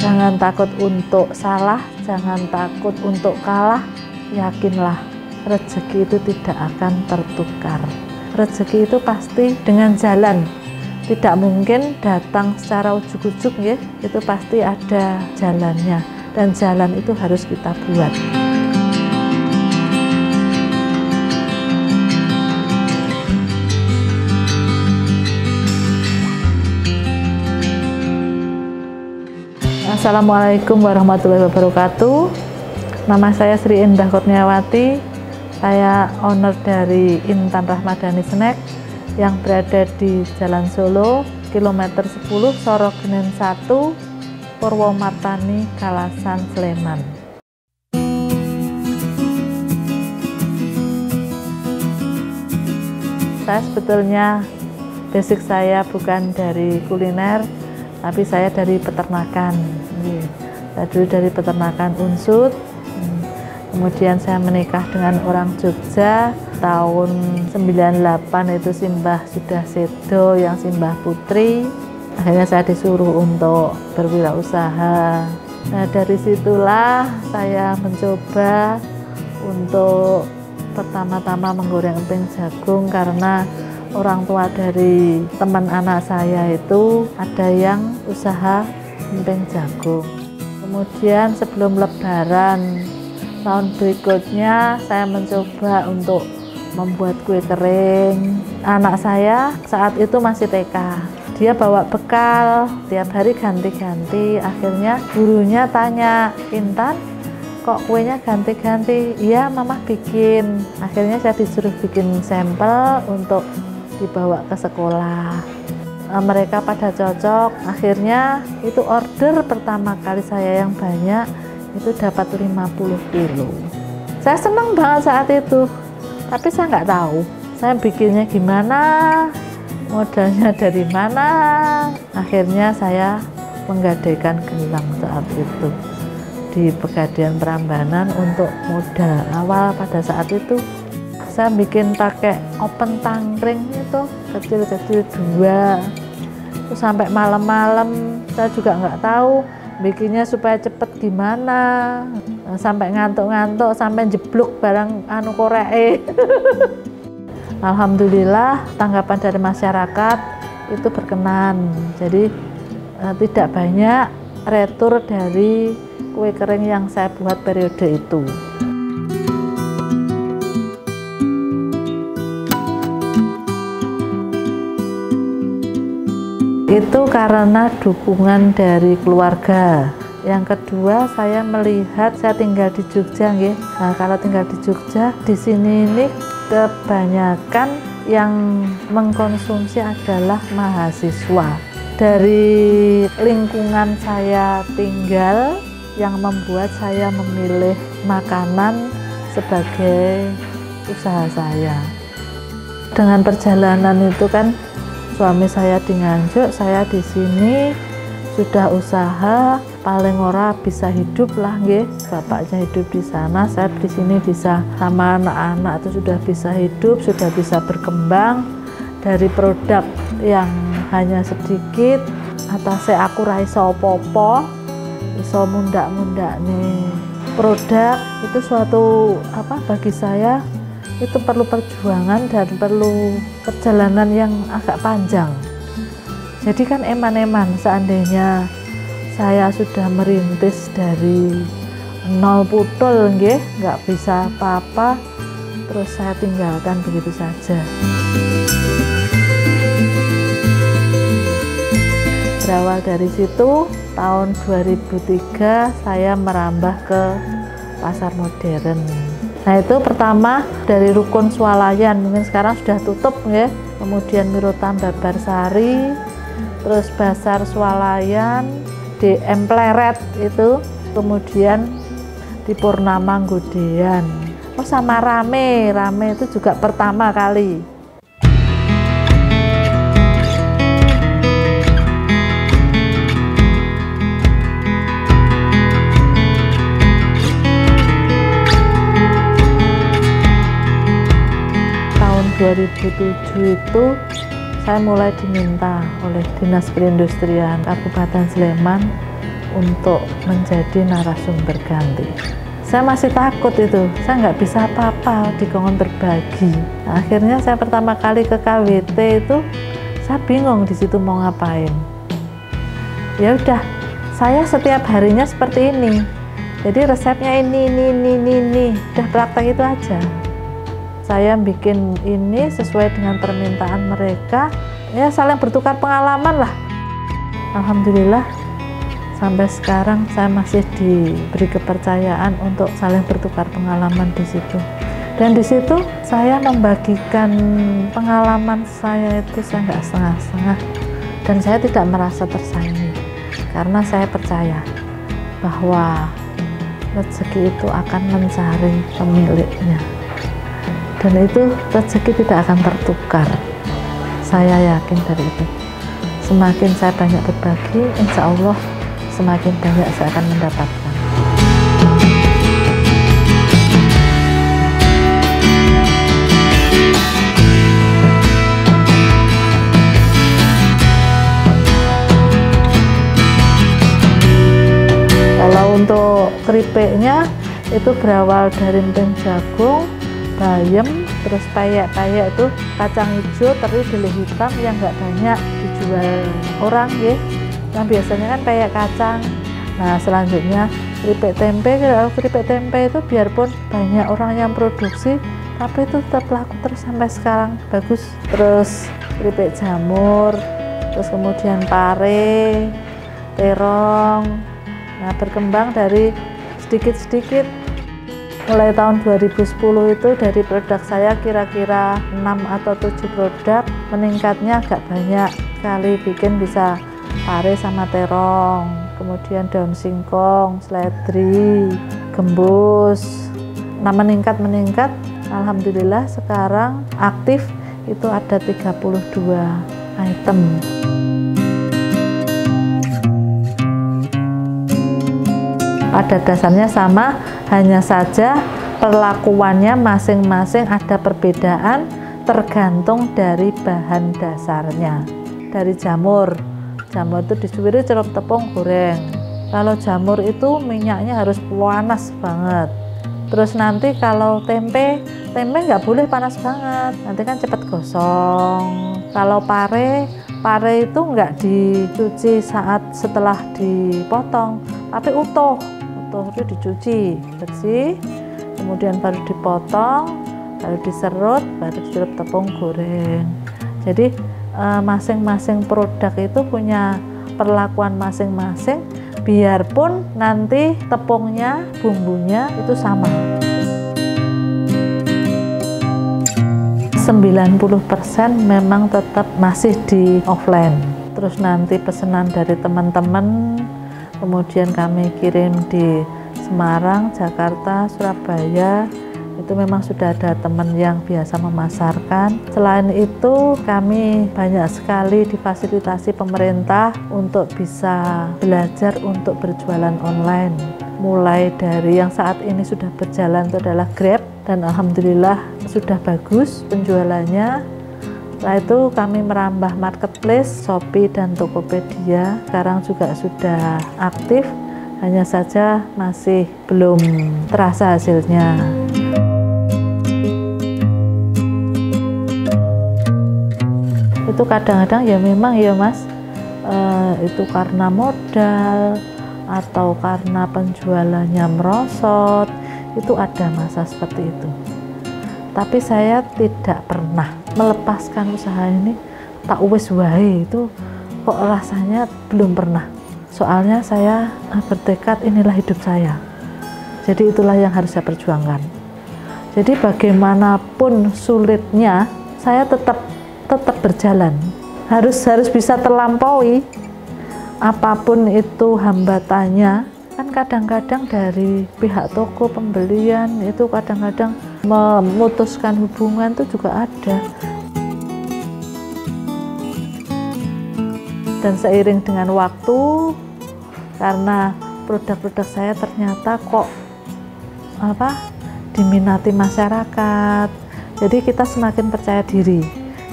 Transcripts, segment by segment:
Jangan takut untuk salah, jangan takut untuk kalah. Yakinlah, rezeki itu tidak akan tertukar. Rezeki itu pasti dengan jalan. Tidak mungkin datang secara ujuk-ujuk ya, itu pasti ada jalannya. Dan jalan itu harus kita buat. Assalamualaikum warahmatullahi wabarakatuh. Nama saya Sri Indah Kurniawati. Saya owner dari Intan Rahmadani Snack yang berada di Jalan Solo, kilometer 10, Sorogenen 1, Purwomartani, Kalasan, Sleman. Saya sebetulnya basic saya bukan dari kuliner, tapi saya dari peternakan. Saya dulu dari peternakan unsut, kemudian saya menikah dengan orang Jogja tahun 98, itu simbah sudah sedo yang simbah putri. Akhirnya saya disuruh untuk berwirausaha. Nah, dari situlah saya mencoba untuk pertama-tama menggoreng emping jagung karena orang tua dari teman anak saya itu ada yang usaha emping jagung. Kemudian sebelum Lebaran tahun berikutnya saya mencoba untuk membuat kue kering. Anak saya saat itu masih TK. Dia bawa bekal, tiap hari ganti-ganti. Akhirnya gurunya tanya, "Intan, kok kuenya ganti-ganti?" "Iya, Mama bikin." Akhirnya saya disuruh bikin sampel untuk dibawa ke sekolah. Mereka pada cocok. Akhirnya itu order pertama kali saya yang banyak itu dapat 50 kilo. Saya senang banget saat itu, tapi saya nggak tahu saya bikinnya gimana, modalnya dari mana. Akhirnya saya menggadaikan gelang saat itu di Pegadaian Prambanan untuk modal awal pada saat itu. Saya bikin pakai open tangkring itu kecil-kecil 2, terus sampai malam-malam. Saya juga nggak tahu bikinnya supaya cepet gimana, sampai ngantuk-ngantuk, sampai jeblok barang korek. Alhamdulillah tanggapan dari masyarakat itu berkenan. Jadi tidak banyak retur dari kue kering yang saya buat periode itu. Itu karena dukungan dari keluarga. Yang kedua, saya melihat saya tinggal di Jogja, nggih. Nah, kalau tinggal di Jogja, di sini ini kebanyakan yang mengkonsumsi adalah mahasiswa. Dari lingkungan saya tinggal yang membuat saya memilih makanan sebagai usaha saya. Dengan perjalanan itu kan suami saya di Nganjuk, saya di sini sudah usaha, paling ora bisa hidup lah nggih. Bapaknya hidup di sana, saya di sini bisa sama anak-anak itu sudah bisa hidup, sudah bisa berkembang dari produk yang hanya sedikit. Atasnya aku ra iso apa-apa, iso mundak-mundak nih. Produk itu suatu bagi saya itu perlu perjuangan dan perlu perjalanan yang agak panjang. Jadi kan eman-eman seandainya saya sudah merintis dari nol putul nggih, nggak bisa apa-apa, terus saya tinggalkan begitu saja. Berawal dari situ, tahun 2003 saya merambah ke pasar modern. Nah, itu pertama dari Rukun Swalayan, mungkin sekarang sudah tutup ya. Kemudian Mirotam Babarsari, terus Pasar Swalayan, DM Pleret itu, kemudian di Purnama Nggodean. Oh, sama Rame itu juga pertama kali. Tahun 2007 itu saya mulai diminta oleh Dinas Perindustrian Kabupaten Sleman untuk menjadi narasumber ganti. Saya masih takut itu, saya nggak bisa apa-apa di Kongkon Berbagi. Nah, akhirnya saya pertama kali ke KWT itu, saya bingung di situ mau ngapain. Ya udah, saya setiap harinya seperti ini. Jadi resepnya ini, udah praktek itu aja. Saya bikin ini sesuai dengan permintaan mereka, ya saling bertukar pengalaman lah. Alhamdulillah sampai sekarang saya masih diberi kepercayaan untuk saling bertukar pengalaman di situ. Dan di situ saya membagikan pengalaman saya itu, saya nggak setengah-setengah, dan saya tidak merasa tersaingi karena saya percaya bahwa rezeki itu akan mencari pemiliknya, dan itu rezeki tidak akan tertukar. Saya yakin dari itu. Semakin saya banyak berbagi, insya Allah semakin banyak saya akan mendapatkan. Kalau untuk keripiknya itu berawal dari emping jagung, bayam, terus payek-payek itu kacang hijau, teri, beli hitam yang nggak banyak dijual orang ya. Yang biasanya kan payek kacang. Nah selanjutnya keripik tempe. Kalau keripik tempe itu biarpun banyak orang yang produksi, tapi itu tetap laku terus sampai sekarang, bagus. Terus keripik jamur, terus kemudian pare, terong. Nah berkembang dari sedikit-sedikit. Mulai tahun 2010 itu dari produk saya kira-kira 6 atau 7 produk, meningkatnya agak banyak kali, bikin bisa pare sama terong, kemudian daun singkong, seledri, gembus. Nah meningkat, alhamdulillah sekarang aktif itu ada 32 item. Pada dasarnya sama, hanya saja perlakuannya masing-masing ada perbedaan tergantung dari bahan dasarnya. Dari jamur itu disuwiri celup tepung goreng. Kalau jamur itu minyaknya harus panas banget. Terus nanti kalau tempe nggak boleh panas banget, nanti kan cepat gosong. Kalau pare itu nggak dicuci saat setelah dipotong, tapi utuh itu dicuci bersih, kemudian baru dipotong, baru diserut, baru celup tepung goreng. Jadi masing-masing produk itu punya perlakuan masing-masing, biarpun nanti tepungnya, bumbunya itu sama. 90% memang tetap masih di offline. Terus nanti pesanan dari teman-teman, kemudian kami kirim di Semarang, Jakarta, Surabaya. Itu memang sudah ada teman yang biasa memasarkan. Selain itu kami banyak sekali difasilitasi pemerintah untuk bisa belajar untuk berjualan online. Mulai dari yang saat ini sudah berjalan itu adalah Grab, dan alhamdulillah sudah bagus penjualannya. Setelah itu kami merambah marketplace, Shopee dan Tokopedia. Sekarang juga sudah aktif, hanya saja masih belum terasa hasilnya. Itu kadang-kadang ya memang ya Mas, itu karena modal atau karena penjualannya merosot, itu ada masa seperti itu. Tapi saya tidak pernah melepaskan usaha ini, tak wis wae, itu kok rasanya belum pernah. Soalnya saya bertekad inilah hidup saya. Jadi itulah yang harus saya perjuangkan. Jadi bagaimanapun sulitnya, saya tetap berjalan. Harus bisa terlampaui apapun itu hambatannya. Kan kadang-kadang dari pihak toko pembelian itu kadang-kadang memutuskan hubungan itu juga ada. Dan seiring dengan waktu, karena produk-produk saya ternyata kok diminati masyarakat, jadi kita semakin percaya diri.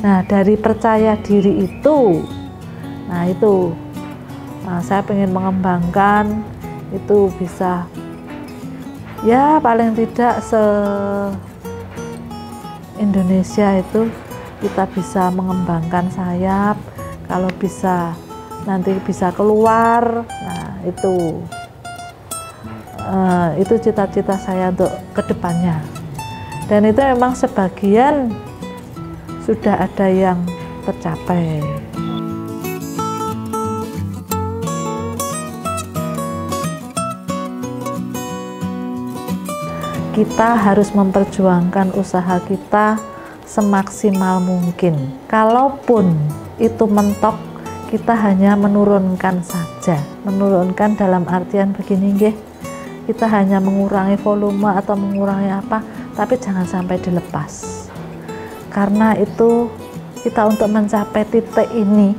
Nah dari percaya diri itu, Nah, saya ingin mengembangkan itu bisa ya paling tidak se-Indonesia itu kita bisa mengembangkan sayap, kalau bisa nanti bisa keluar. Nah, itu cita-cita saya untuk kedepannya. Dan itu memang sebagian sudah ada yang tercapai. Kita harus memperjuangkan usaha kita semaksimal mungkin. Kalaupun itu mentok, kita hanya menurunkan saja. Menurunkan dalam artian begini, nggih. Kita hanya mengurangi volume atau mengurangi apa, tapi jangan sampai dilepas. Karena itu kita untuk mencapai titik ini,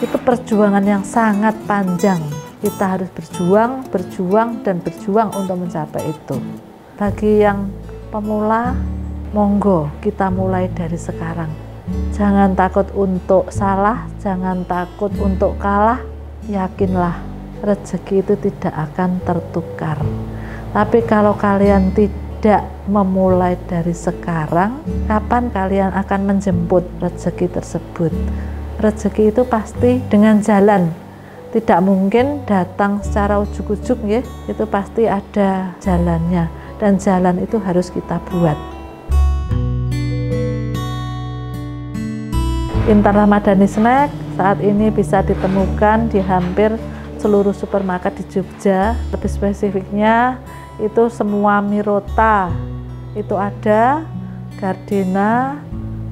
itu perjuangan yang sangat panjang. Kita harus berjuang dan berjuang untuk mencapai itu. Bagi yang pemula, monggo kita mulai dari sekarang. Jangan takut untuk salah, jangan takut untuk kalah. Yakinlah, rezeki itu tidak akan tertukar. Tapi kalau kalian tidak memulai dari sekarang, kapan kalian akan menjemput rezeki tersebut? Rezeki itu pasti dengan jalan. Tidak mungkin datang secara ujuk-ujuk, ya. Itu pasti ada jalannya. Dan jalan itu harus kita buat. Intan Rahmadani Snack saat ini bisa ditemukan di hampir seluruh supermarket di Jogja. Lebih spesifiknya itu semua Mirota itu ada, Gardena,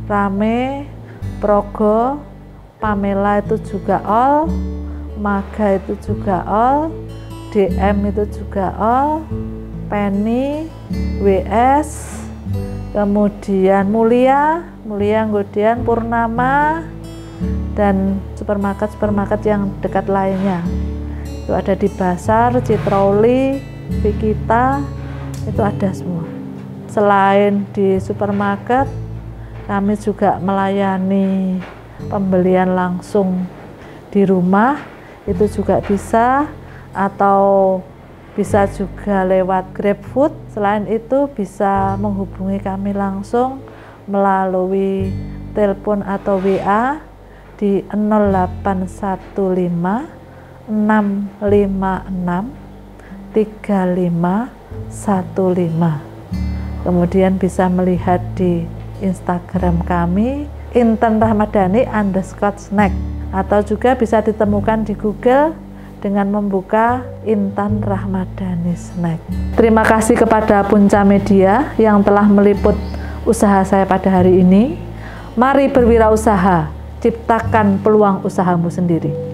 Rame, Progo, Pamela itu juga all, Maga itu juga all, DM itu juga all, Penny, WS, kemudian Mulia, kemudian Purnama, dan supermarket yang dekat lainnya. Itu ada di Pasar, Citroli, Vikita, itu ada semua. Selain di supermarket, kami juga melayani pembelian langsung di rumah, itu juga bisa, atau bisa juga lewat GrabFood. Selain itu bisa menghubungi kami langsung melalui telepon atau WA di 0815 656 3515. Kemudian bisa melihat di Instagram kami intanrahmadani_snack, atau juga bisa ditemukan di Google dengan membuka Intan Rahmadani Snack. Terima kasih kepada Punca Media yang telah meliput usaha saya pada hari ini. Mari berwirausaha, ciptakan peluang usahamu sendiri.